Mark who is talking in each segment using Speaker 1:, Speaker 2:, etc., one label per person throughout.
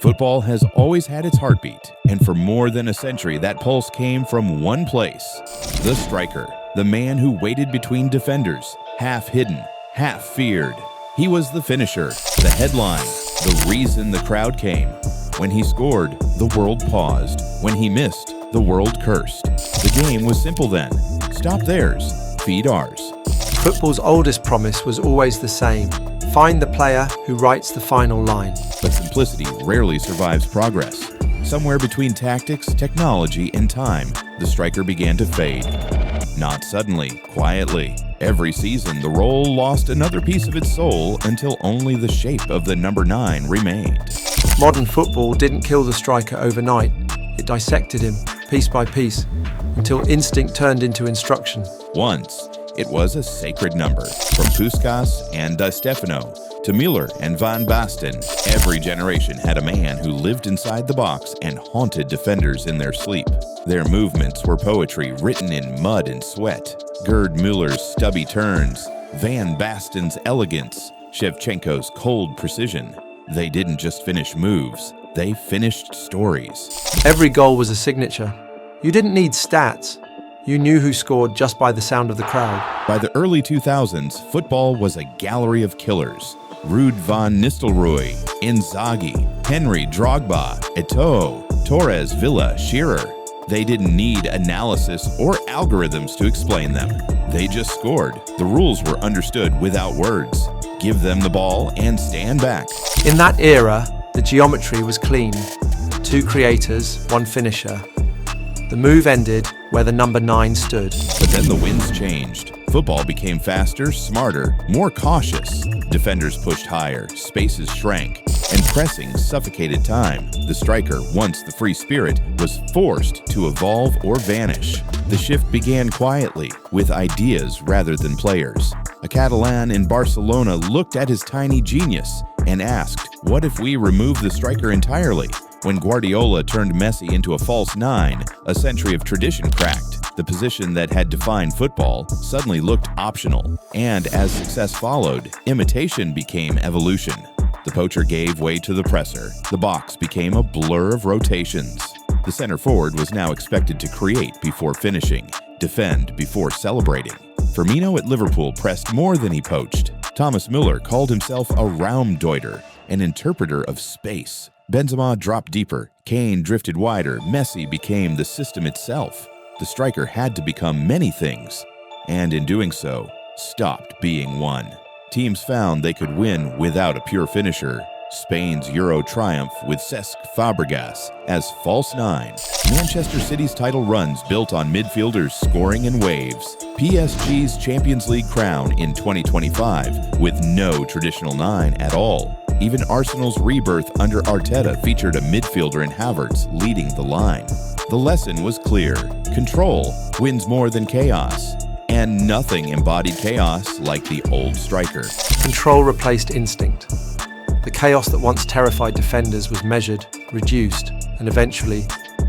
Speaker 1: Football has always had its heartbeat, and for more than a century that pulse came from one place: the striker, the man who waited between defenders, half hidden, half feared. He was the finisher, the headline, the reason the crowd came. When he scored, the world paused. When he missed, the world cursed. The game was simple then: stop theirs, feed ours.
Speaker 2: Football's oldest promise was always the same: find the player who writes the final line.
Speaker 1: But simplicity rarely survives progress. Somewhere between tactics, technology, and time, the striker began to fade. Not suddenly, quietly. Every season, the role lost another piece of its soul until only the shape of the number 9 remained.
Speaker 2: Modern football didn't kill the striker overnight. It dissected him, piece by piece, until instinct turned into instruction.
Speaker 1: Once, it was a sacred number. From Puskás and Di Stefano to Müller and Van Basten, every generation had a man who lived inside the box and haunted defenders in their sleep. Their movements were poetry written in mud and sweat. Gerd Müller's stubby turns, Van Basten's elegance, Shevchenko's cold precision. They didn't just finish moves, they finished stories.
Speaker 2: Every goal was a signature. You didn't need stats. You knew who scored just by the sound of the crowd.
Speaker 1: By the early 2000s, football was a gallery of killers. Ruud van Nistelrooy, Inzaghi, Henry, Drogba, Eto'o, Torres, Villa, Shearer. They didn't need analysis or algorithms to explain them. They just scored. The rules were understood without words. Give them the ball and stand back.
Speaker 2: In that era, the geometry was clean. 2 creators, 1 finisher. The move ended where the number 9 stood.
Speaker 1: But then the winds changed. Football became faster, smarter, more cautious. Defenders pushed higher, spaces shrank, and pressing suffocated time. The striker, once the free spirit, was forced to evolve or vanish. The shift began quietly, with ideas rather than players. A Catalan in Barcelona looked at his tiny genius and asked, what if we remove the striker entirely? When Guardiola turned Messi into a false 9, a century of tradition cracked. The position that had defined football suddenly looked optional. And as success followed, imitation became evolution. The poacher gave way to the presser. The box became a blur of rotations. The center forward was now expected to create before finishing, defend before celebrating. Firmino at Liverpool pressed more than he poached. Thomas Müller called himself a Raumdeuter, an interpreter of space. Benzema dropped deeper, Kane drifted wider, Messi became the system itself. The striker had to become many things, and in doing so, stopped being one. Teams found they could win without a pure finisher. Spain's Euro triumph with Cesc Fabregas as false 9. Manchester City's title runs built on midfielders scoring in waves. PSG's Champions League crown in 2025 with no traditional 9 at all. Even Arsenal's rebirth under Arteta featured a midfielder in Havertz leading the line. The lesson was clear: control wins more than chaos. And nothing embodied chaos like the old striker.
Speaker 2: Control replaced instinct. The chaos that once terrified defenders was measured, reduced, and eventually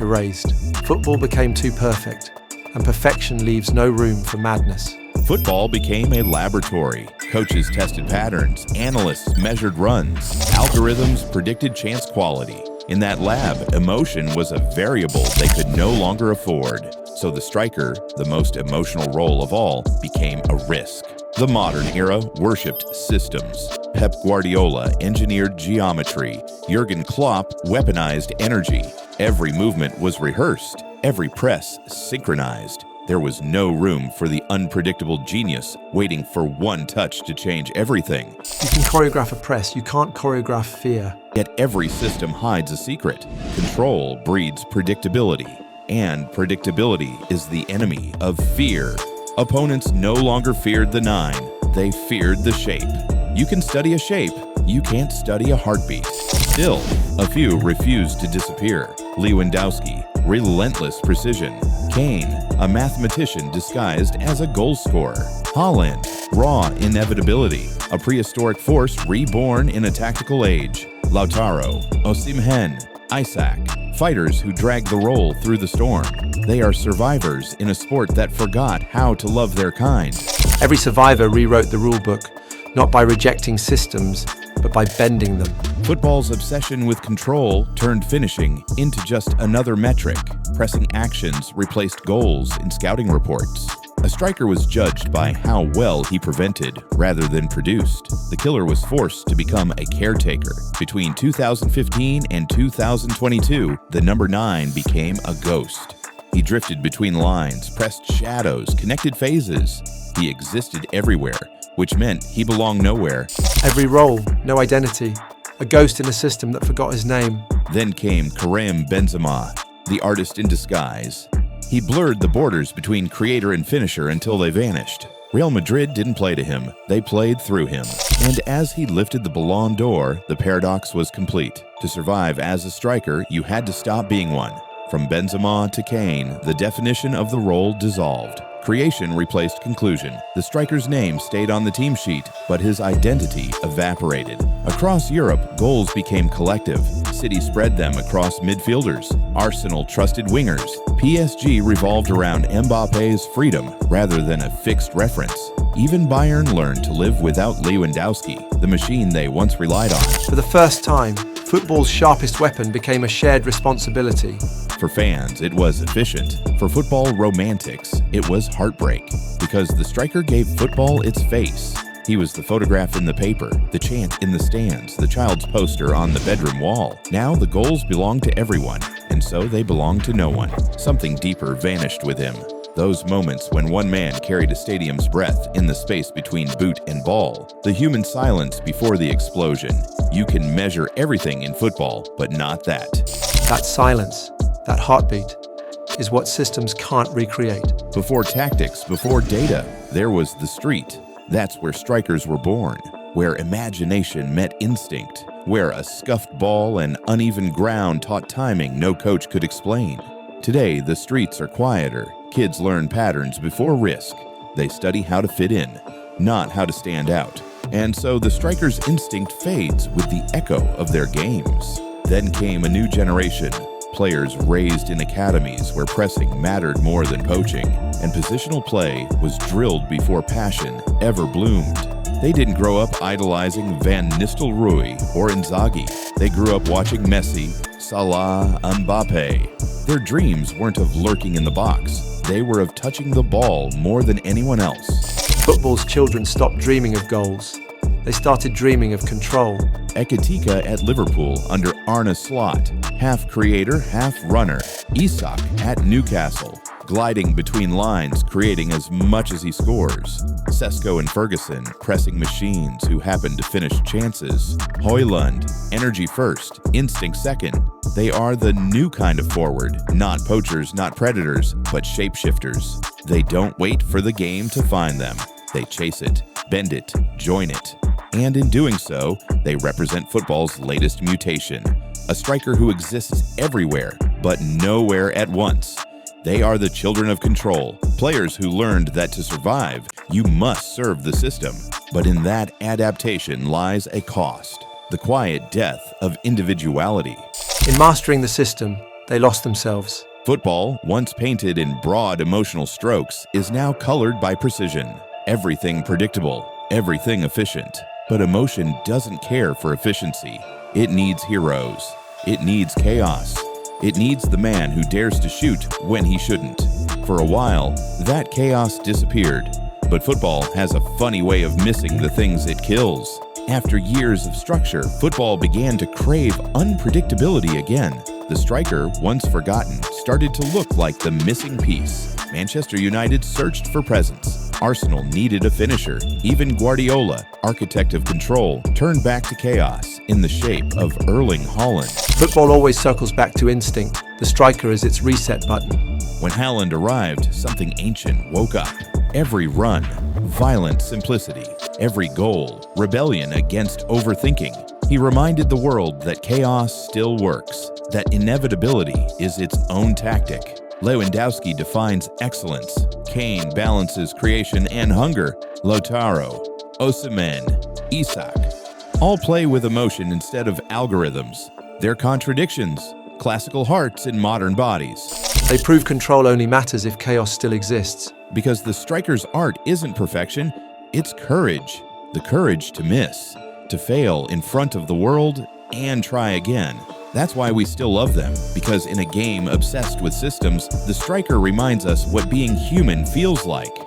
Speaker 2: erased. Football became too perfect, and perfection leaves no room for madness.
Speaker 1: Football became a laboratory. Coaches tested patterns, analysts measured runs, algorithms predicted chance quality. In that lab, emotion was a variable they could no longer afford. So the striker, the most emotional role of all, became a risk. The modern era worshipped systems. Pep Guardiola engineered geometry. Jurgen Klopp weaponized energy. Every movement was rehearsed, every press synchronized. There was no room for the unpredictable genius waiting for one touch to change everything.
Speaker 2: You can choreograph a press, you can't choreograph fear.
Speaker 1: Yet every system hides a secret. Control breeds predictability, and predictability is the enemy of fear. Opponents no longer feared the 9, they feared the shape. You can study a shape, you can't study a heartbeat. Still, a few refused to disappear. Lewandowski, relentless precision. Kane, a mathematician disguised as a goal scorer. Haaland, raw inevitability, a prehistoric force reborn in a tactical age. Lautaro, Osimhen, Isaac, fighters who drag the role through the storm. They are survivors in a sport that forgot how to love their kind.
Speaker 2: Every survivor rewrote the rulebook, not by rejecting systems, but by bending them.
Speaker 1: Football's obsession with control turned finishing into just another metric. Pressing actions replaced goals in scouting reports. A striker was judged by how well he prevented rather than produced. The killer was forced to become a caretaker. Between 2015 and 2022, the number 9 became a ghost. He drifted between lines, pressed shadows, connected phases. He existed everywhere, which meant he belonged nowhere.
Speaker 2: Every role, no identity. A ghost in a system that forgot his name.
Speaker 1: Then came Karim Benzema, the artist in disguise. He blurred the borders between creator and finisher until they vanished. Real Madrid didn't play to him, they played through him. And as he lifted the Ballon d'Or, the paradox was complete. To survive as a striker, you had to stop being one. From Benzema to Kane, the definition of the role dissolved. Creation replaced conclusion. The striker's name stayed on the team sheet, but his identity evaporated. Across Europe, goals became collective. City spread them across midfielders. Arsenal trusted wingers. PSG revolved around Mbappe's freedom rather than a fixed reference. Even Bayern learned to live without Lewandowski, the machine they once relied on.
Speaker 2: For the first time, football's sharpest weapon became a shared responsibility.
Speaker 1: For fans, it was efficient. For football romantics, it was heartbreak. Because the striker gave football its face. He was the photograph in the paper, the chant in the stands, the child's poster on the bedroom wall. Now the goals belong to everyone, and so they belong to no one. Something deeper vanished with him. Those moments when one man carried a stadium's breath in the space between boot and ball. The human silence before the explosion. You can measure everything in football, but not that.
Speaker 2: That silence, that heartbeat, is what systems can't recreate.
Speaker 1: Before tactics, before data, there was the street. That's where strikers were born, where imagination met instinct, where a scuffed ball and uneven ground taught timing no coach could explain. Today, the streets are quieter. Kids learn patterns before risk. They study how to fit in, not how to stand out. And so the striker's instinct fades with the echo of their games. Then came a new generation. Players raised in academies where pressing mattered more than poaching, and positional play was drilled before passion ever bloomed. They didn't grow up idolizing Van Nistelrooy or Inzaghi. They grew up watching Messi, Salah, Mbappe. Their dreams weren't of lurking in the box. They were of touching the ball more than anyone else.
Speaker 2: Football's children stopped dreaming of goals. They started dreaming of control.
Speaker 1: Ekitika at Liverpool under Arne Slot, half creator, half runner. Isak at Newcastle, gliding between lines, creating as much as he scores. Sesko and Ferguson, pressing machines who happen to finish chances. Højlund, energy first, instinct second. They are the new kind of forward, not poachers, not predators, but shapeshifters. They don't wait for the game to find them. They chase it, bend it, join it. And in doing so, they represent football's latest mutation. A striker who exists everywhere, but nowhere at once. They are the children of control, players who learned that to survive, you must serve the system. But in that adaptation lies a cost, the quiet death of individuality.
Speaker 2: In mastering the system, they lost themselves.
Speaker 1: Football, once painted in broad emotional strokes, is now colored by precision. Everything predictable, everything efficient. But emotion doesn't care for efficiency. It needs heroes. It needs chaos. It needs the man who dares to shoot when he shouldn't. For a while, that chaos disappeared. But football has a funny way of missing the things it kills. After years of structure, football began to crave unpredictability again. The striker, once forgotten, started to look like the missing piece. Manchester United searched for presence. Arsenal needed a finisher. Even Guardiola, architect of control, turned back to chaos in the shape of Erling Haaland.
Speaker 2: Football always circles back to instinct. The striker is its reset button.
Speaker 1: When Haaland arrived, something ancient woke up. Every run, violent simplicity. Every goal, rebellion against overthinking. He reminded the world that chaos still works, that inevitability is its own tactic. Lewandowski defines excellence. Kane balances creation and hunger. Lautaro, Osimhen, Isak all play with emotion instead of algorithms. They're contradictions, classical hearts in modern bodies.
Speaker 2: They prove control only matters if chaos still exists.
Speaker 1: Because the striker's art isn't perfection, it's courage. The courage to miss, to fail in front of the world and try again. That's why we still love them, because in a game obsessed with systems, the striker reminds us what being human feels like.